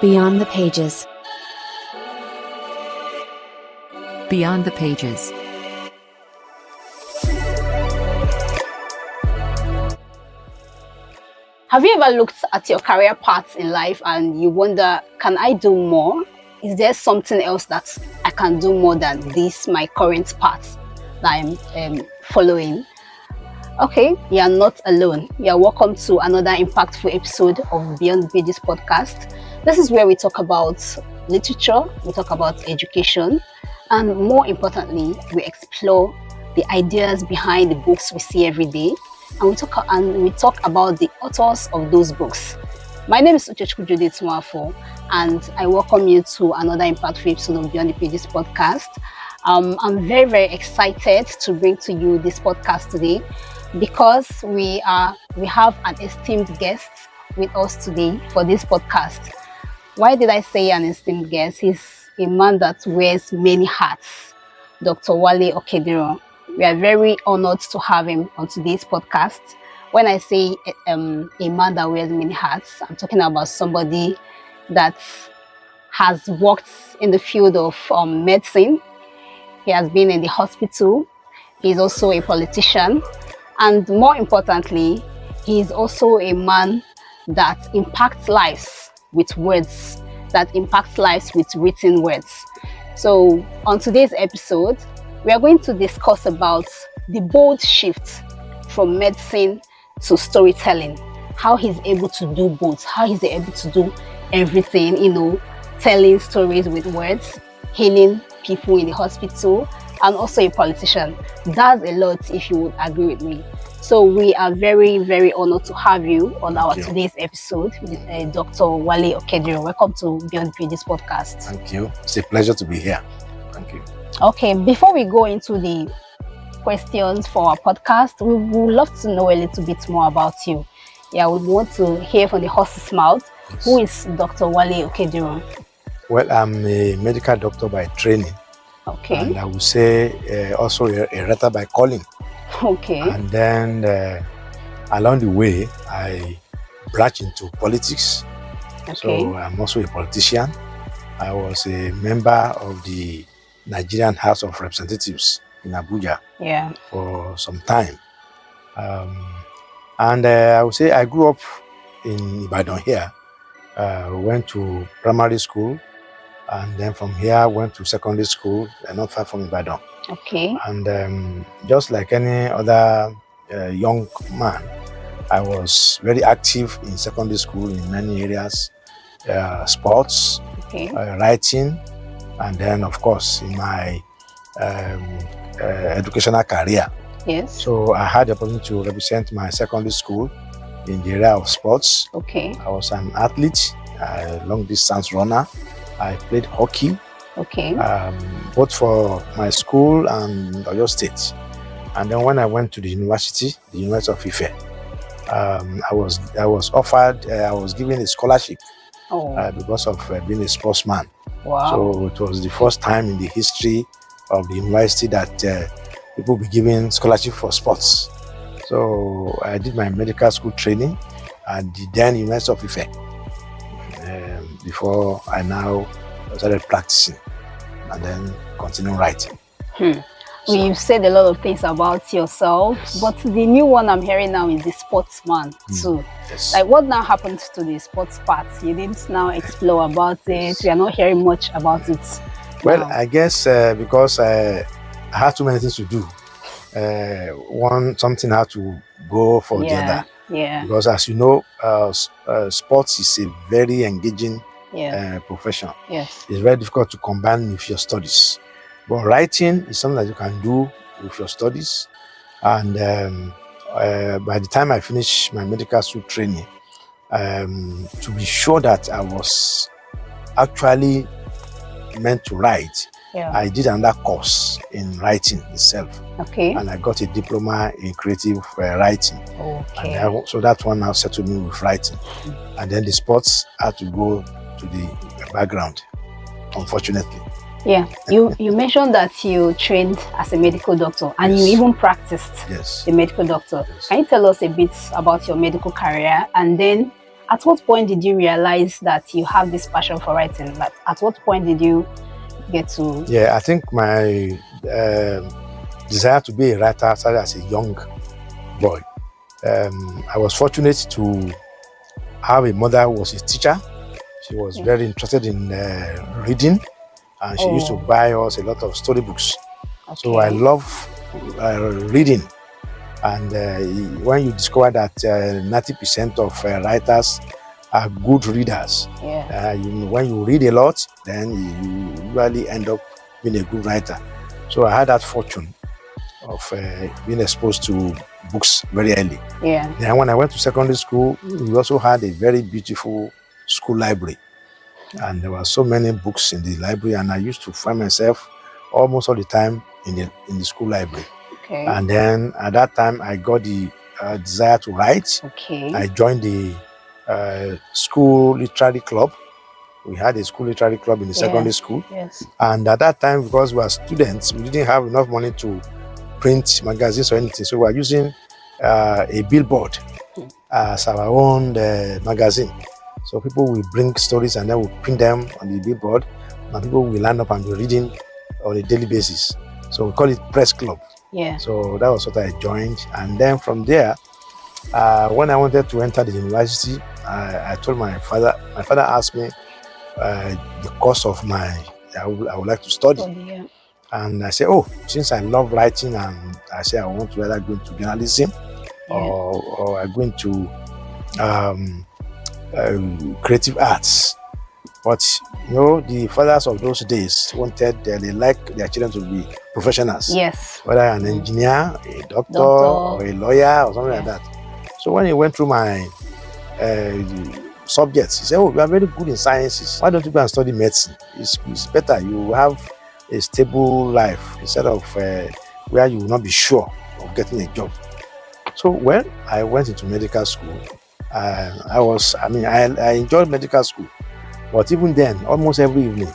Beyond the pages. Beyond the pages. Have you ever looked at your career paths in life and you wonder, can I do more? Is there something else that I can do more than this, my current path that I'm following? Okay, you are not alone. You are welcome to another impactful episode of Beyond the Pages podcast. This is where we talk about literature, we talk about education, and more importantly, we explore the ideas behind the books we see every day, and we talk about the authors of those books. My name is Uchechukwu Judith Nwafor, and I welcome you to another impactful episode of Beyond the Pages podcast. I'm very, very excited to bring to you this podcast today because we have an esteemed guest with us today for this podcast. Why did I say an esteemed guest? He's a man that wears many hats, Dr. Wale Okediran. We are very honored to have him on today's podcast. When I say a man that wears many hats, I'm talking about somebody that has worked in the field of medicine. He has been in the hospital. He's also a politician. And more importantly, he is also a man that impacts lives with words, that impacts lives with written words. So on today's episode, we are going to discuss about the bold shift from medicine to storytelling, how he's able to do both, how he's able to do everything, telling stories with words, healing people in the hospital, and also a politician. That's a lot, if you would agree with me. So we are very, very honored to have you on our today's episode with Dr. Wale Okediran. Welcome to Beyond Pages podcast. Thank you. It's a pleasure to be here. Thank you. Okay, before we go into the questions for our podcast, we would love to know a little bit more about you. Yeah, we want to hear from the horse's mouth. Yes. Who is Dr. Wale Okediran? Well, I'm a medical doctor by training. Okay. And I would say also a writer by calling. Okay. And then along the way, I branched into politics. Okay. So I'm also a politician. I was a member of the Nigerian House of Representatives in Abuja for some time. And I would say I grew up in Ibadan here. Went to primary school. And then from here, went to secondary school, not far from Ibadan. Okay. And just like any other young man, I was very active in secondary school in many areas, sports, writing, and then, of course, in my educational career. Yes. So I had the opportunity to represent my secondary school in the area of sports. Okay. I was an athlete, a long-distance runner. I played hockey, both for my school and Oyo State. And then when I went to the University of Ife, I was offered, I was given a scholarship because of being a sportsman. Wow. So it was the first time in the history of the university that people be given scholarship for sports. So I did my medical school training at the then University of Ife. Before I now started practicing and then continue writing. So, you've said a lot of things about yourself, but the new one I'm hearing now is the sportsman too. Yes. Like, what now happened to the sports part? You didn't now explore about it. We are not hearing much about it. Well, I guess because I had too many things to do. Something had to go for the other. Yeah. Because as you know, sports is a very engaging profession. Yes. It's very difficult to combine with your studies. But writing is something that you can do with your studies. And by the time I finished my medical school training, to be sure that I was actually meant to write, I did another course in writing itself. Okay. And I got a diploma in creative writing. Okay. And so that one now settled me with writing. And then the sports had to go to the background, unfortunately. Yeah, you mentioned that you trained as a medical doctor and you even practiced the medical doctor. Can you tell us a bit about your medical career and then at what point did you realize that you have this passion for writing? Like, at what point did you get to? Yeah, I think my desire to be a writer started as a young boy. I was fortunate to have a mother who was a teacher. She was very interested in reading, and she used to buy us a lot of storybooks. So I love reading. And when you discover that 90% of writers are good readers, when you read a lot, then you usually end up being a good writer. So I had that fortune of being exposed to books very early. Yeah. Then when I went to secondary school, we also had a very beautiful school library. And there were so many books in the library, and I used to find myself almost all the time in the school library. Okay. And then at that time, I got the desire to write. Okay. I joined the school literary club. We had a school literary club in the secondary school. Yes. And at that time, because we were students, we didn't have enough money to print magazines or anything. So we were using a billboard as our own magazine. So people will bring stories and then we'll print them on the billboard. And people will line up and be reading on a daily basis. So we call it press club. Yeah. So that was what I joined. And then from there, when I wanted to enter the university, I told my father asked me the course of I would like to study. Yeah. And I said, oh, since I love writing, and I said I want to either go into journalism or I go into creative arts. But you know, the fathers of those days wanted, they like their children to be professionals. Yes. Whether an engineer, a doctor, or a lawyer, or something like that. So when he went through my subjects, he said, oh, you are very good in sciences. Why don't you go and study medicine? It's better. You have a stable life instead of where you will not be sure of getting a job. So when I went into medical school, I enjoyed medical school. But even then, almost every evening,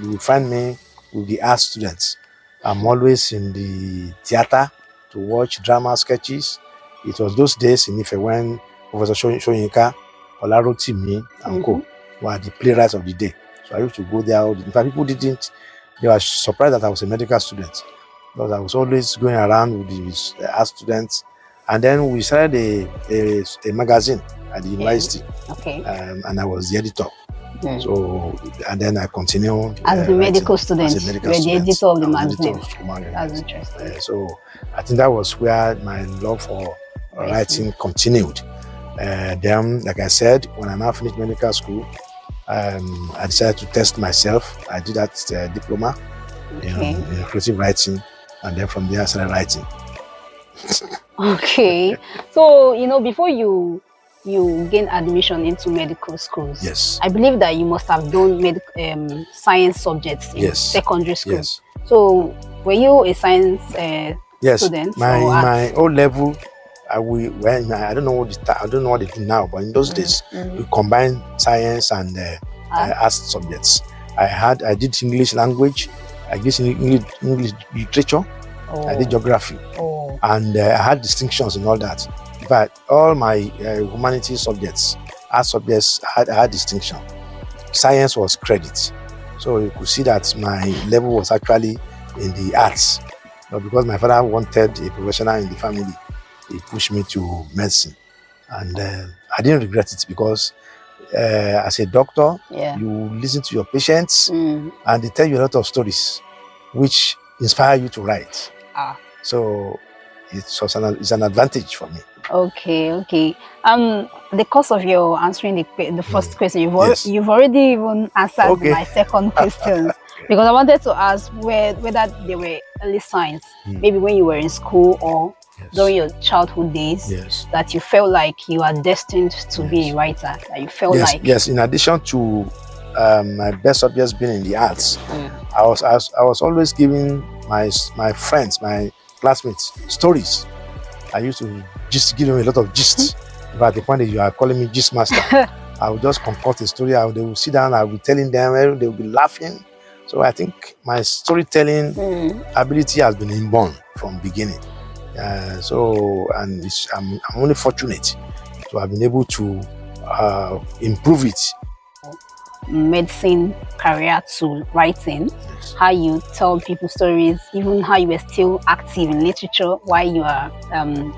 you will find me with the art students. I'm always in the theater to watch drama sketches. It was those days in Ife when Professor Shoyinka, Olarotimi, and co were the playwrights of the day. So I used to go there. In fact, people they were surprised that I was a medical student, because I was always going around with the art students. And then we started a magazine at the university. Okay. And I was the editor. So, and then I continued as the medical student. As a medical the editor of the magazine. That's interesting. So I think that was where my love for writing continued. Then, like I said, when I now finished medical school, I decided to test myself. I did that diploma in creative writing, and then from there I started writing. Okay. So, you know, before you gain admission into medical schools, yes, I believe that you must have done science subjects in secondary school. Yes. So were you a science student? My O level, I don't know what they do now, but in those days we combined science and art subjects. I did English language, I did English literature, I did geography, and I had distinctions in all that. But all my humanities subjects, art subjects, I had distinction. Science was credit. So you could see that my level was actually in the arts. But because my father wanted a professional in the family, he pushed me to medicine. And I didn't regret it, because as a doctor, you listen to your patients and they tell you a lot of stories which inspire you to write. So it's an advantage for me. Okay. The course of your answering the first question, you've already even answered my second question. Because I wanted to ask whether they were early signs, maybe when you were in school or during your childhood days, that you felt like you are destined to be a writer. That you felt like in addition to my best subjects being in the arts, I was always giving my friends, my classmates, stories. I used to just give them a lot of gist. But at the point that you are calling me gist master, I would just concoct a story. They will sit down, I will be telling them, they will be laughing. So I think my storytelling ability has been inborn from beginning. I'm only fortunate to have been able to improve it. Medicine career to writing, how you tell people stories, even how you were still active in literature while you are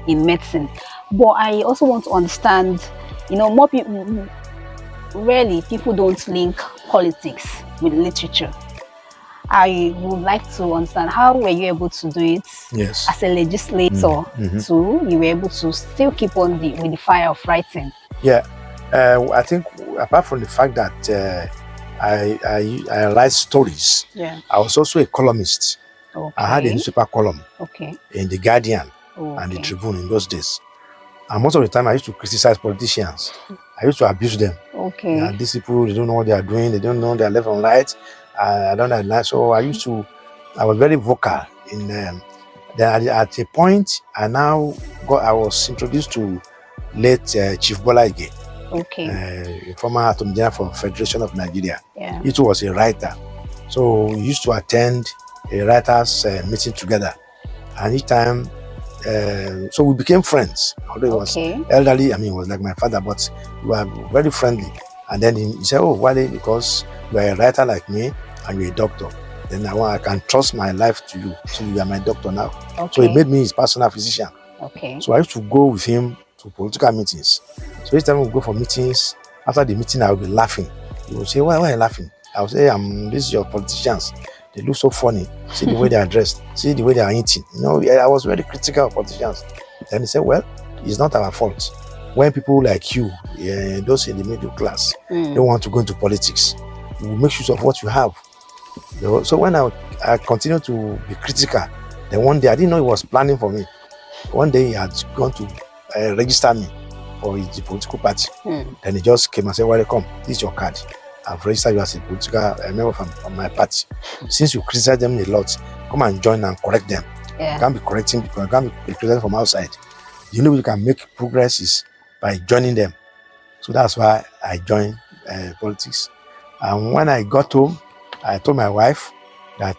in medicine. But I also want to understand, more people, rarely people don't link politics with literature. I would like to understand, how were you able to do it? Yes. As a legislator too, you were able to still keep on with the fire of writing. Yeah. I think apart from the fact that I write stories, I was also a columnist. Okay. I had a newspaper column in the Guardian and the Tribune in those days. And most of the time I used to criticize politicians. I used to abuse them. Okay. These people, they don't know what they are doing. They don't know their left and right. I don't know. So I was very vocal in them. Then at a point, I was introduced to late Chief Bolaige. Okay. Former Attorney General for Federation of Nigeria. Yeah. He too was a writer. So we used to attend a writers' meeting together. And each time, so we became friends. Although he was elderly, he was like my father, but we were very friendly. And then he said, "Oh, Wale, because you are a writer like me and you're a doctor, then I can trust my life to you. So you are my doctor now." Okay. So he made me his personal physician. Okay. So I used to go with him to political meetings. So each time we go for meetings, after the meeting I would be laughing. He would say, why are you laughing? I would say, this is your politicians. They look so funny. See the way they are dressed. See the way they are eating. I was very critical of politicians. Then he said, well, it's not our fault. When people like you, those in the middle class, don't want to go into politics, we will make use of what you have. So when I continued to be critical, then one day, I didn't know he was planning for me. One day he had gone to register me for the political party. Then he just came and said, well, come, this is your card. I've registered you as a political member from my party. Since you criticize them a lot, come and join and correct them. Yeah. You can't be correcting people, you can't be criticizing from outside. The only way you can make progress is by joining them. So that's why I joined politics. And when I got home, I told my wife that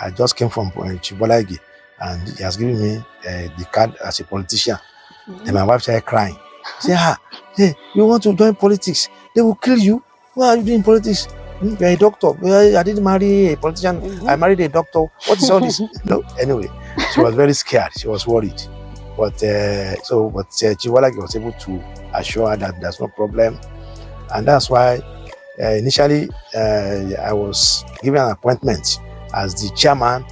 I just came from Chief Bolaige and he has given me the card as a politician. Then my wife started crying. She said, hey, you want to join politics? They will kill you. Why are you doing politics? You're a doctor. I didn't marry a politician. I married a doctor. What is all this? Anyway, she was very scared. She was worried. But Chief Bolaige was able to assure her that there's no problem. And that's why initially I was given an appointment as the chairman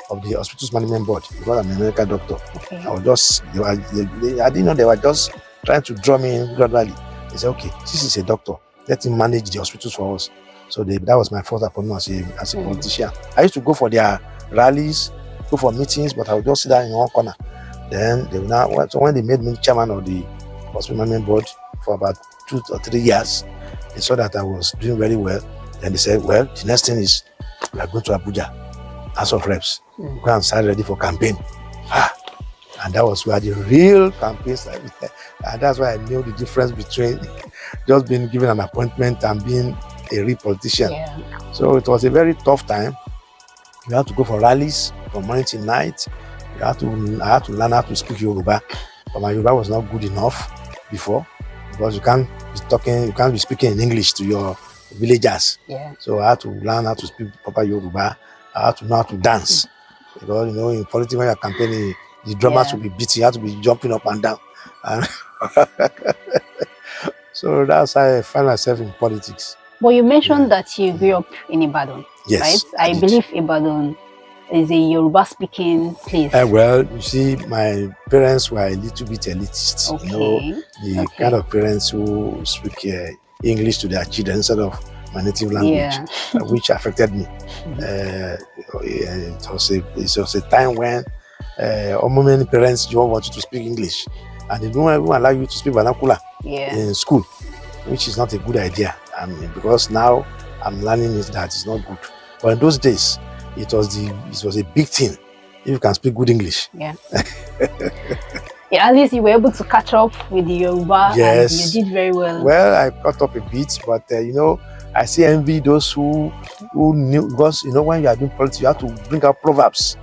of the Hospitals Management Board because I'm a medical doctor. Okay. I didn't know, they were just trying to draw me in gradually. They said, okay, this is a doctor, let him manage the hospitals for us. So that was my first appointment as a politician. I used to go for their rallies, go for meetings, but I would just sit down in one corner. Then so when they made me chairman of the Hospital Management Board for about 2 or 3 years, they saw that I was doing very well. Then they said, well, the next thing is we are going to Abuja, House of Reps. Go and start ready for campaign. And that was where the real campaign started. And that's why I knew the difference between just being given an appointment and being a real politician. Yeah. So it was a very tough time. You have to go for rallies from morning till night. I had to learn how to speak Yoruba. But my Yoruba was not good enough before, because you can't be speaking in English to your villagers. Yeah. So I had to learn how to speak proper Yoruba. I had to know how to dance. Because in politics when you're campaigning, the drummers will be beating, you have to be jumping up and down. So that's how I find myself in politics. But you mentioned that you grew up in Ibadan. Yes. Right? I believe Ibadan is a Yoruba speaking place. Well, you see, my parents were a little bit elitist. Okay. The kind of parents who speak English to their children instead of my native language, which affected me. It was a time when many parents don't want you to speak English, and they don't even allow you to speak vernacular in school, which is not a good idea. Because now I'm learning that it's not good. But in those days, it was a big thing if you can speak good English. Yeah. At least you were able to catch up with the Yoruba. Yes. And you did very well. Well, I caught up a bit, but I see envy those who knew, because when you are doing politics, you have to bring out proverbs.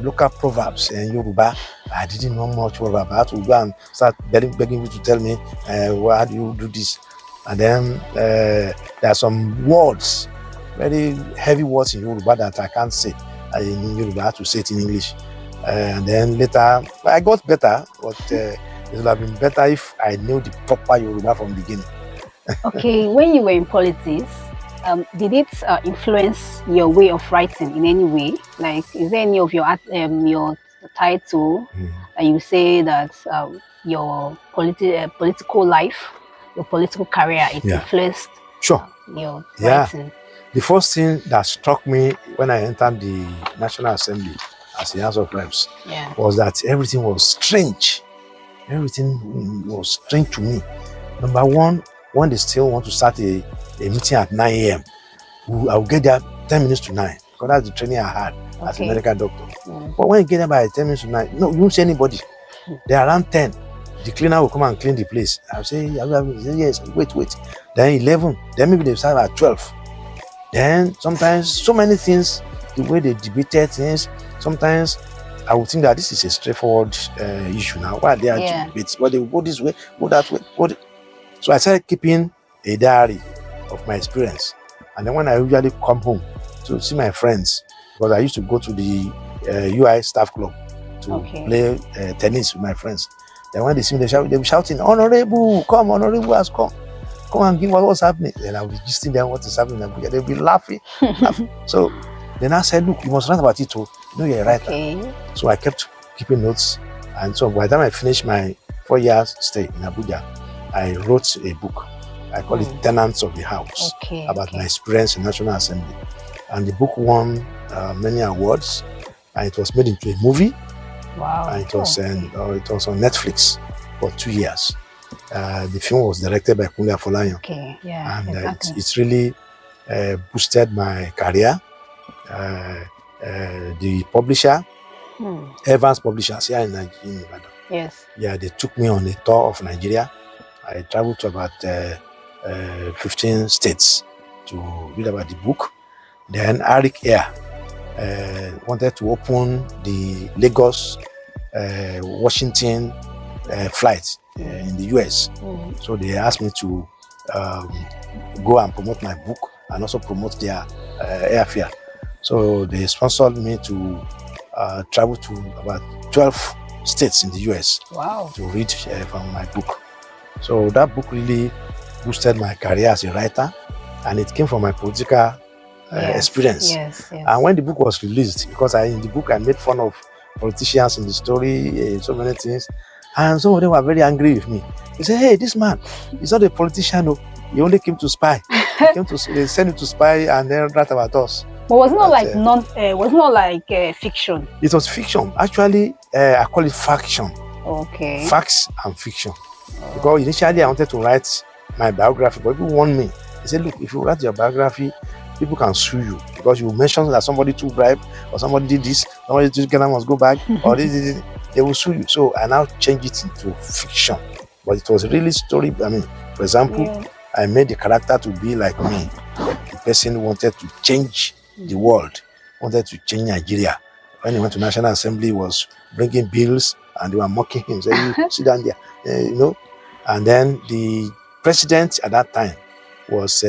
local proverbs and Yoruba. I didn't know much proverb. I had to go and start begging you to tell me, how do you do this? And then there are some words, very heavy words in Yoruba that I can't say in Yoruba. I have to say it in English. And then later, I got better, but it would have been better if I knew the proper Yoruba from the beginning. Okay, when you were in politics, did it influence your way of writing in any way? Like, is there any of your title that you say that your political life, your political career, it influenced your writing? The first thing that struck me when I entered the National Assembly as a House of Reps was that everything was strange. Everything was strange to me. Number one, when they still want to start a meeting at 9 a.m., I'll get there 10 minutes to 9, because that's the training I had as a medical doctor. But when you get there by 10 minutes to 9, no, you won't see anybody. They're around 10. The cleaner will come and clean the place. I'll say, yes, wait. Then 11, then maybe they start at 12. Then sometimes, so many things, the way they debated things, sometimes I would think that this is a straightforward issue now. Why they are debates? But they will go this way, go that way, So I started keeping a diary of my experience. And then when I usually come home to see my friends, because I used to go to the UI staff club to play tennis with my friends. Then when they see me, they'll be shouting, "Honorable, come, Honorable has come. Come and give us what's happening." Then I'll be just them what is happening. They'll be laughing. So then I said, "Look, you must write about it too. You know, you're a writer." So I kept keeping notes. And so by the time I finished my 4 years stay in Abuja, I wrote a book. I call it Tenants of the House, about my experience in National Assembly. And the book won many awards, and it was made into a movie. Wow! And it was on Netflix for 2 years. The film was directed by Oluwakemi. And it's really boosted my career. The publisher, Evans Publishers here in Ibadan. They took me on a tour of Nigeria. I traveled to about 15 states to read about the book. Then Arik Air wanted to open the Lagos, Washington flight in the US. So they asked me to go and promote my book and also promote their airfare. So they sponsored me to travel to about 12 states in the US to read from my book. So that book really boosted my career as a writer, and it came from my political experience. And when the book was released, because in the book I made fun of politicians in the story, so many things, and some of them were very angry with me. They said, "Hey, this man, he's not a politician. No. He only came to spy. They sent him to spy and then write about us." But was not like was not like fiction. It was fiction. Actually, I call it faction. Okay. Facts and fiction. Because initially I wanted to write my biography, but people warned me. They said, "Look, if you write your biography, people can sue you because you mentioned that somebody took bribe or somebody did this, somebody took Ghana must go back, or this, they will sue you." So I now changed it into fiction. But it was really story. I mean, for example, I made the character to be like me. The person who wanted to change the world, wanted to change Nigeria. When he went to National Assembly, he was bringing bills and they were mocking him, saying, "You sit down there," And then the president at that time was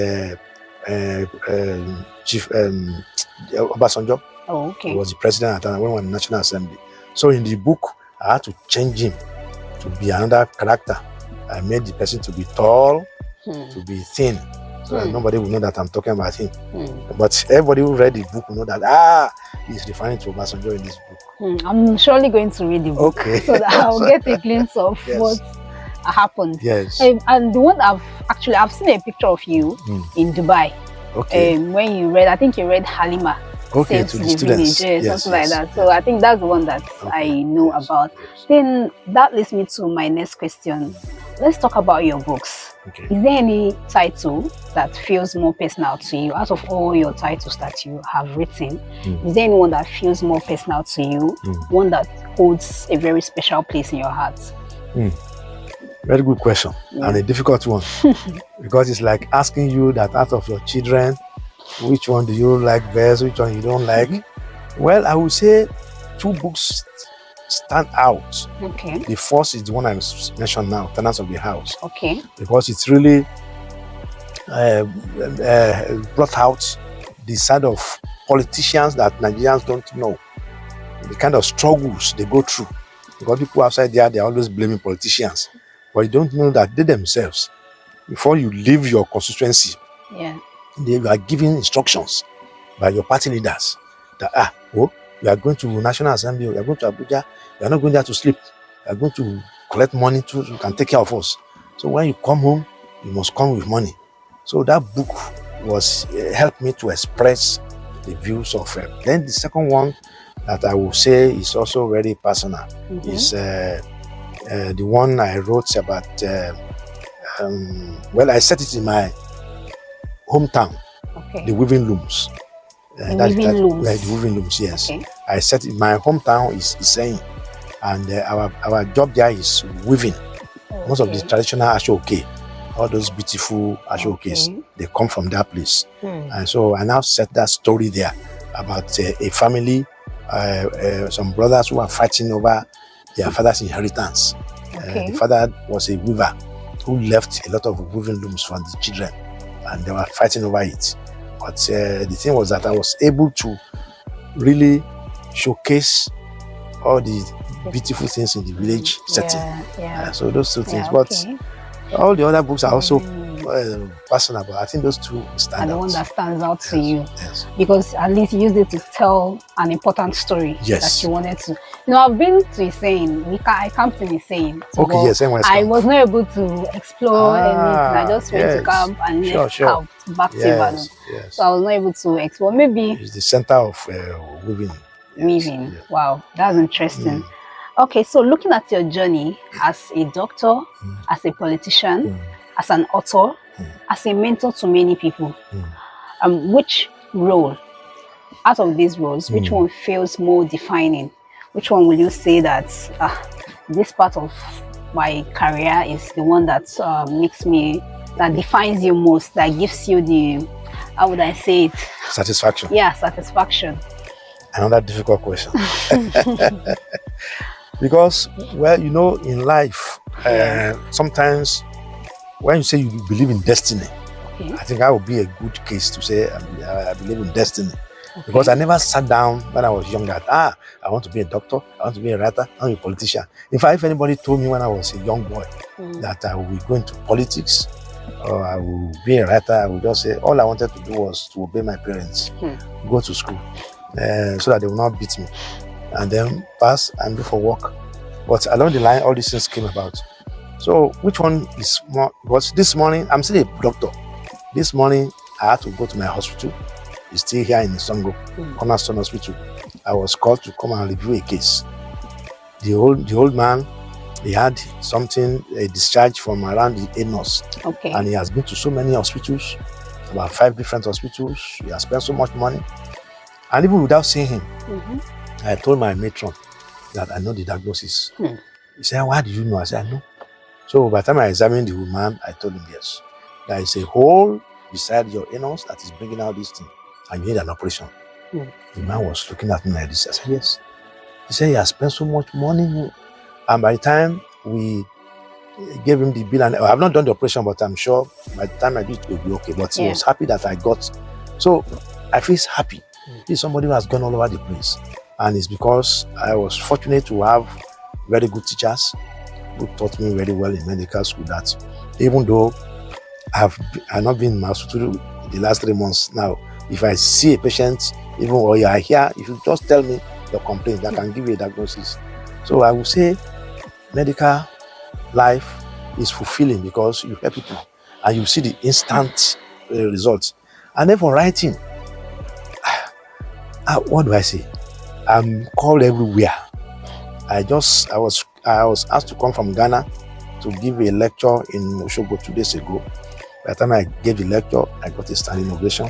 Chief Obasanjo. He was the president at that time when we were in the National Assembly. So in the book, I had to change him to be another character. I made the person to be tall, to be thin, so that nobody will know that I'm talking about him. But everybody who read the book will know that he's referring to Obasanjo in this book. I'm surely going to read the book so that I'll get a glimpse of what happened. And the one I've seen a picture of you in Dubai. When you read, I think you read Halima. To the students. Something like that. So I think that's the one that I know about. Then that leads me to my next question. Let's talk about your books. Is there any title that feels more personal to you out of all your titles that you have written? Is there anyone that feels more personal to you? One that holds a very special place in your heart? Very good question, and a difficult one. Because it's like asking you that out of your children, which one do you like best, which one you don't like? Well, I would say two books stand out. Okay. The first is the one I mentioned now, Tenants of the House. Okay. Because it's really brought out the side of politicians that Nigerians don't know, the kind of struggles they go through. Because people outside there, they're always blaming politicians, but you don't know that they themselves, before you leave your constituency, they are giving instructions by your party leaders that you are going to National Assembly, you are going to Abuja, you are not going there to sleep, you are going to collect money to you can take care of us. So when you come home, you must come with money. So that book was helped me to express the views of then the second one that I will say is also very personal is the one I wrote about I set it in my hometown, the weaving looms. The weaving looms, yes. Okay. I set it, my hometown is saying, and our job there is weaving. Most of the traditional ashoke, all those beautiful ashokes, they come from that place. And so I now set that story there about a family, some brothers who are fighting over their father's inheritance. The father was a weaver who left a lot of weaving looms for the children, and they were fighting over it. But the thing was that I was able to really showcase all the beautiful things in the village setting. So those two things. But all the other books are also personal, but I think those two stand out. And the one that stands out to you. Yes. Because at least you used it to tell an important story that you wanted to. You know, I've been to Hussein. I camped in Hussein. So I was not able to explore anything. I just went to camp and left camp back to Ibadan. So I was not able to explore. Maybe it's the center of weaving. Weaving. Wow, that's interesting. Okay, so looking at your journey as a doctor, as a politician, as an author, as a mentor to many people, which role, out of these roles, which one feels more defining? Which one will you say that this part of my career is the one that that defines you most, that gives you the, how would I say it? Satisfaction. Yeah, satisfaction. Another difficult question. Because, well, you know, in life, sometimes when you say you believe in destiny, I think that would be a good case to say I believe in destiny. Because I never sat down when I was young that, I want to be a doctor, I want to be a writer, I want to be a politician. In fact, if anybody told me when I was a young boy that I will be going to politics or I will be a writer, I would just say all I wanted to do was to obey my parents, go to school, so that they will not beat me, and then pass and do for work. But along the line, all these things came about. So which one is more? Because this morning, I'm still a doctor. This morning, I had to go to my hospital. It's still here in Songo, Cornerstone Hospital. I was called to come and review a case. The old man, he had something, a discharge from around the anus. And he has been to so many hospitals, about 5 different hospitals. He has spent so much money. And even without seeing him, I told my matron that I know the diagnosis. He said, "Why do you know?" I said, "I know." So by the time I examined the woman, I told him, yes, there is a hole beside your anus that is bringing out this thing, and you need an operation. The man was looking at me like this. I said, yes. He said he has spent so much money. And by the time we gave him the bill, and I have not done the operation, but I'm sure by the time I do it, it will be okay. But he was happy that I got. So I feel happy. This is somebody who has gone all over the place. And it's because I was fortunate to have very good teachers who taught me very well in medical school, that even though I have not been in my hospital the last 3 months now, if I see a patient, even or you are here, if you just tell me your complaint, I can give you a diagnosis. So I would say medical life is fulfilling because you help people and you see the instant results. And then for writing, what do I say? I'm called everywhere. I was asked to come from Ghana to give a lecture in Osogbo 2 days ago. By the time I gave the lecture, I got a standing ovation.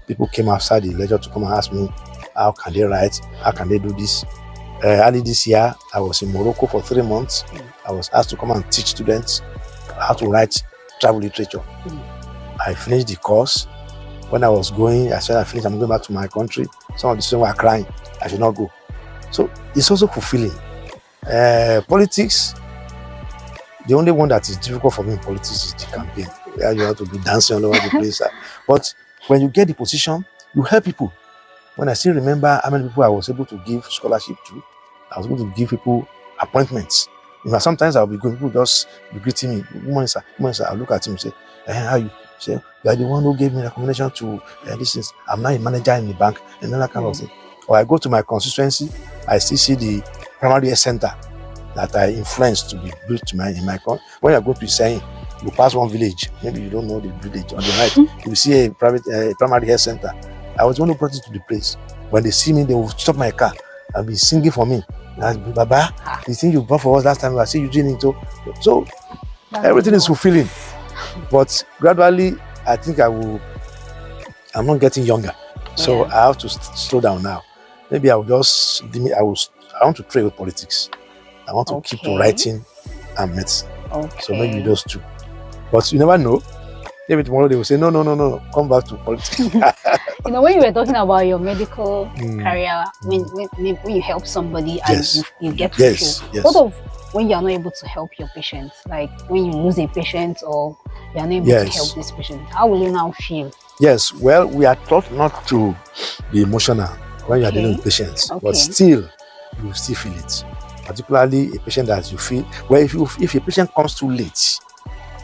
People came outside the lecture to come and ask me, how can they write? How can they do this? Early this year, I was in Morocco for 3 months. I was asked to come and teach students how to write travel literature. I finished the course. When I was going, I said I finished, I'm going back to my country. Some of the students were crying. I should not go. So it's also fulfilling. Politics, the only one that is difficult for me in politics is the campaign. Where you have to be dancing all over the place. But when you get the position, you help people. When I still remember how many people I was able to give scholarship to, I was able to give people appointments. You know, sometimes I'll be going, people just be greeting me. Good morning, sir. Good morning, sir. I'll look at him and say, how are you? Say, you are the one who gave me recommendation to this is, I'm now a manager in the bank, and then that kind of thing. Or I go to my constituency, I still see the primary health center that I influenced to be built in my con. When I go to saying, you pass one village, maybe you don't know the village, on the right, you see a primary health center. I was the one who brought it to the place. When they see me, they will stop my car and be singing for me. Baba, the thing you bought for us last time, I see you doing it. So everything is fulfilling. But gradually, I think I'm not getting younger. So I have to slow down now. Maybe I will just, I want to trade with politics. I want to keep to writing and medicine. So maybe those two. But you never know. Maybe tomorrow they will say, no, come back to politics. You know, when you were talking about your medical career, when you help somebody and you get to feel, what of when you are not able to help your patient? Like when you lose a patient or you are not able to help this patient, how will you now feel? Yes, well, we are taught not to be emotional when you are dealing with patients, but still, you still feel it. Particularly a patient that you feel, well, if a patient comes too late,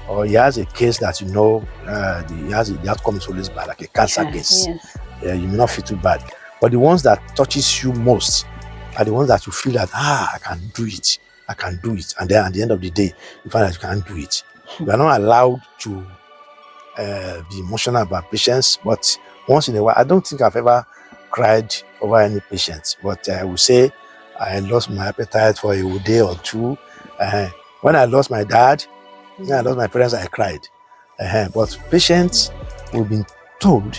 or he has a case that you know the outcome is always bad, like a cancer case, you may not feel too bad. But the ones that touches you most are the ones that you feel that, I can do it. And then at the end of the day, you find that you can't do it. You are not allowed to be emotional about patients, but once in a while, I don't think I've ever cried over any patient, but I would say I lost my appetite for a day or two. When I lost my dad, when I lost my parents, I cried. But patients, we've been told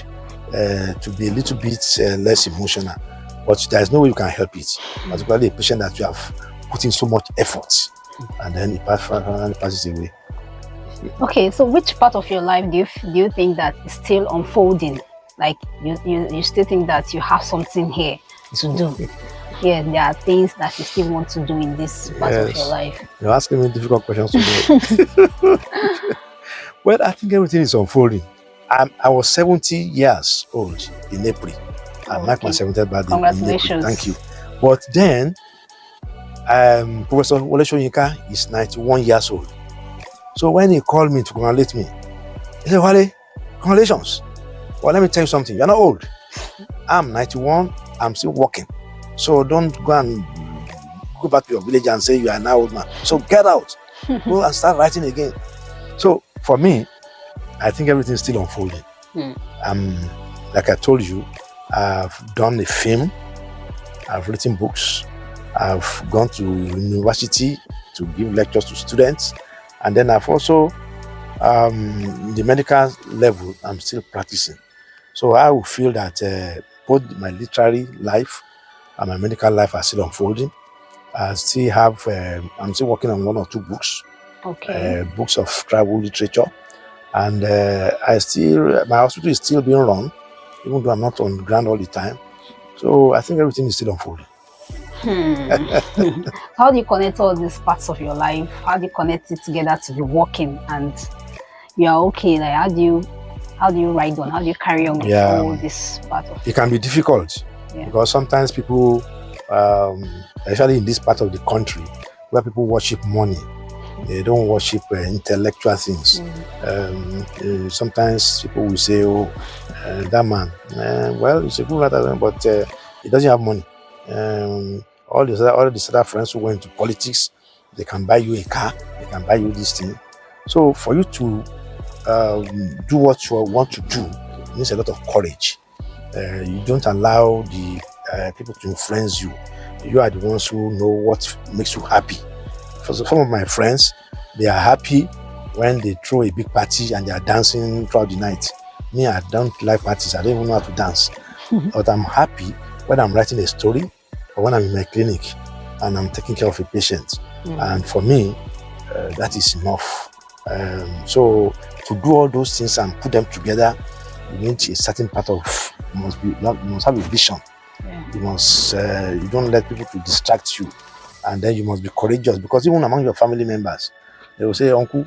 to be a little bit less emotional, but there's no way you can help it. Particularly a patient that you have put in so much effort, and then it passes away. Okay, so which part of your life do you think that is still unfolding? Like you still think that you have something here to do? Yeah, there are things that you still want to do in this part of your life. You're asking me difficult questions today. Well, I think everything is unfolding. I was 70 years old in April. I marked my 70th birthday in April. Thank you. But then, Professor Wale Okediran is 91 years old. So when he called me to congratulate me, he said, Wale, congratulations. Well, let me tell you something. You're not old. I'm 91. I'm still working. So don't go back to your village and say you are now old man. So get out. Go and start writing again. So for me, I think everything is still unfolding. Like I told you, I've done a film. I've written books. I've gone to university to give lectures to students. And then I've also, the medical level, I'm still practicing. So I will feel that both my literary life and my medical life are still unfolding. I still have, I'm still working on 1 or 2 books. Books of tribal literature. And my hospital is still being run, even though I'm not on the ground all the time. So I think everything is still unfolding. How do you connect all these parts of your life? How do you connect it together to be working and you are okay? Like how do you ride on? How do you carry on with all this part of it? Can be difficult because sometimes people, especially in this part of the country, where people worship money, they don't worship intellectual things. Sometimes people will say, that man, well, he's a good writer, but he doesn't have money. All these other friends who went to politics, they can buy you a car, they can buy you this thing. So for you to do what you want to do, it needs a lot of courage. You don't allow the people to influence you. You are the ones who know what makes you happy. For some of my friends, they are happy when they throw a big party and they are dancing throughout the night. Me, I don't like parties. I don't even know how to dance. But I'm happy when I'm writing a story or when I'm in my clinic and I'm taking care of a patient. And for me, that is enough. So to do all those things and put them together, you need a certain part of, must have a vision. You must, you don't let people to distract you. And then you must be courageous, because even among your family members, they will say, Uncle,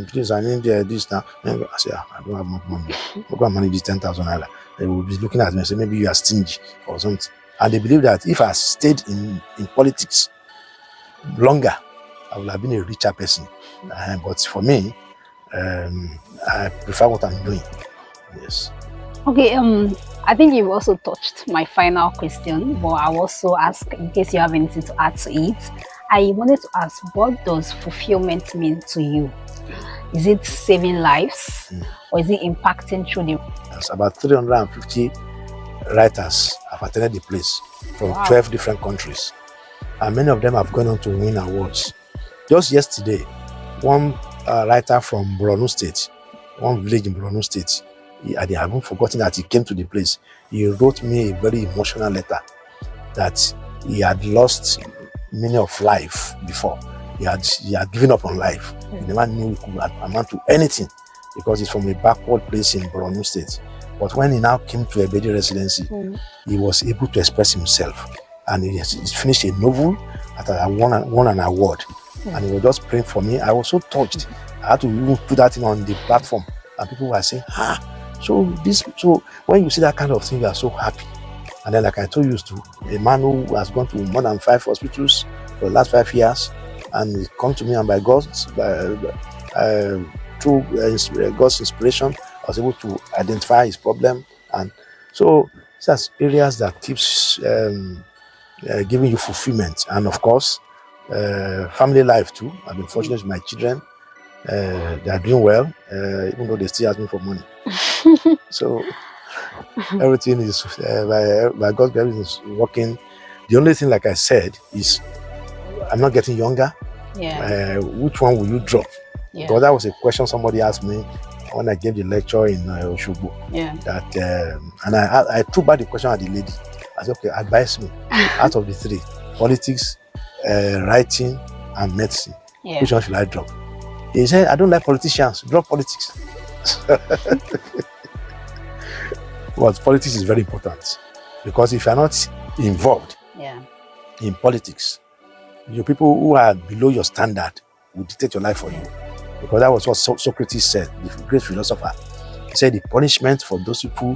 please, I need this now. I say, I don't have much money. I'm going to manage this 10,000 naira. They will be looking at me and say, maybe you are stingy or something. And they believe that if I stayed in politics longer, I would have been a richer person. But for me, I prefer what I'm doing. Yes. Okay, I think you've also touched my final question, but I'll also ask in case you have anything to add to it. I wanted to ask, what does fulfillment mean to you? Is it saving lives, or is it impacting through the... Yes, about 350 writers have attended the place from 12 different countries, and many of them have gone on to win awards. Just yesterday, one writer from Borno State, one village in Borno State, I haven't forgotten that he came to the place. He wrote me a very emotional letter that he had lost many of life before. He had given up on life. He never knew he could amount to anything, because he's from a backward place in Borno State. But when he now came to Ebedi residency, he was able to express himself, and he finished a novel that I won an award. And he was just praying for me. I was so touched. I had to even put that in on the platform, and people were saying, so when you see that kind of thing, you are so happy. And then, like I told you, a man who has gone to more than 5 hospitals for the last 5 years, and he come to me, and by God's through God's inspiration, I was able to identify his problem. And so that's areas that keeps giving you fulfillment. And of course, family life too. I've been fortunate with my children. They are doing well, even though they still ask me for money. So everything is by God's grace is working. The only thing, like I said, is I'm not getting younger. Which one will you drop? Because that was a question somebody asked me when I gave the lecture in Oshogbo. That and I threw back the question at the lady. I said, okay, advise me out of the 3: politics, writing, and medicine. Which one should I drop? He said, I don't like politicians. Drop politics. But politics is very important, because if you are not involved in politics, your people who are below your standard will dictate your life for you. Because that was what Socrates said, the great philosopher. He said the punishment for those people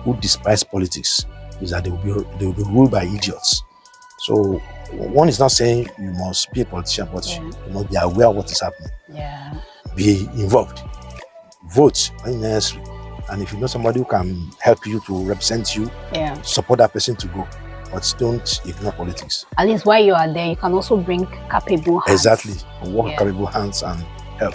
who despise politics is that they will be ruled by idiots. So one is not saying you must be a politician, but you must be aware of what is happening. Be involved. Vote when necessary. And if you know somebody who can help you to represent you, support that person to go. But don't ignore politics. At least while you are there, you can also bring capable hands. Exactly. Work capable hands and help.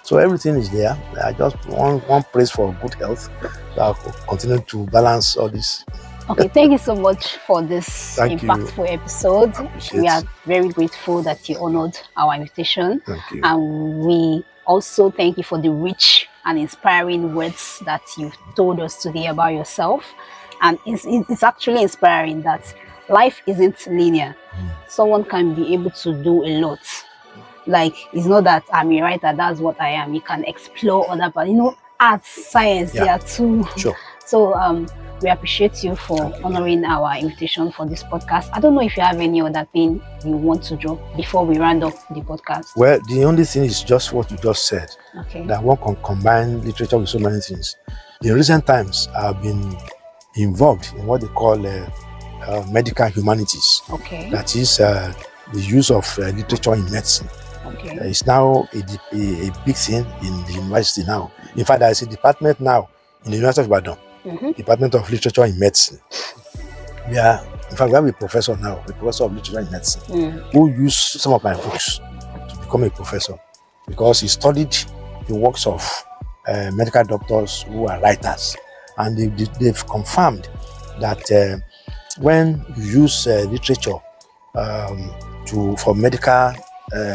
So everything is there. I just want praise for good health. So I'll continue to balance all this. Okay, thank you so much for this impactful episode. We are very grateful that you honored our invitation. Thank you. And we also thank you for the rich and inspiring words that you've told us today about yourself. And it's actually inspiring that life isn't linear. Someone can be able to do a lot. Like, it's not that I'm a writer, that's what I am. You can explore other parts. Arts, science, they are too. Sure. So we appreciate you for honoring our invitation for this podcast. I don't know if you have any other thing you want to drop before we round up the podcast. Well, the only thing is just what you just said. Okay. That one can combine literature with so many things. In recent times, I've been involved in what they call medical humanities. Okay. That is the use of literature in medicine. Okay. It's now a big thing in the university now. In fact, there is a department now in the University of Ibadan, Department of Literature in Medicine. In fact, we have a professor now, a professor of literature in medicine, who used some of my books to become a professor, because he studied the works of medical doctors who are writers, and they've confirmed that when you use literature for medical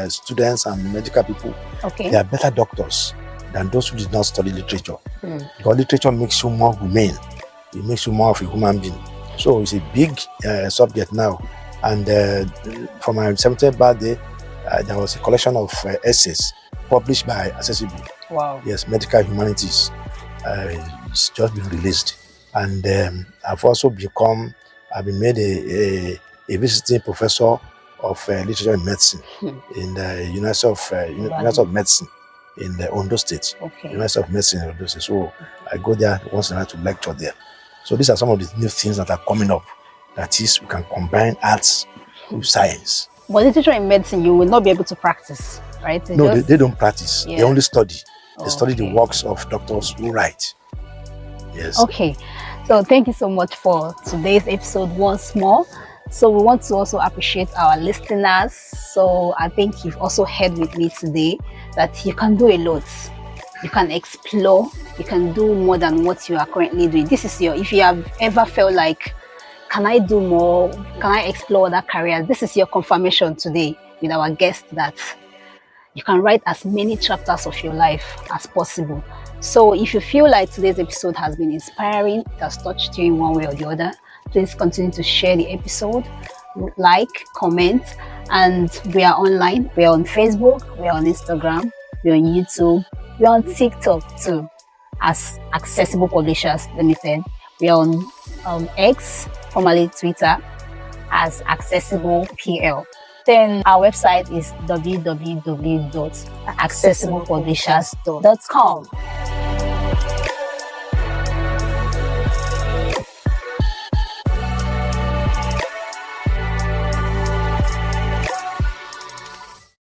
students and medical people, they are better doctors than those who did not study literature. Because literature makes you more humane. It makes you more of a human being. So it's a big subject now. And for my 70th birthday, there was a collection of essays published by Accessible. Wow. Yes, medical humanities. It's just been released. And I've also become I've been made a visiting professor of literature and medicine in the University of Medicine in the Ondo State. Okay. University of Medicine in Ondo State. So I go there once in a while to lecture there. So these are some of the new things that are coming up. That is, we can combine arts with science. But literature and medicine, you will not be able to practice, right? They don't practice. Yeah. They only study. They study the works of doctors who write. Yes. Okay. So thank you so much for today's episode once more. So we want to also appreciate our listeners. So I think you've also heard with me today that you can do a lot. You can explore. You can do more than what you are currently doing. This is if you have ever felt like, can I do more? Can I explore other careers? This is your confirmation today with our guest that you can write as many chapters of your life as possible. So if you feel like today's episode has been inspiring, it has touched you in one way or the other, please continue to share the episode, like, comment, and we are online. We are on Facebook, we are on Instagram, we are on YouTube, we are on TikTok too, as Accessible Publishers Limited. We are on X, formerly Twitter, as Accessible PL. Then our website is www.accessiblepublishers.com.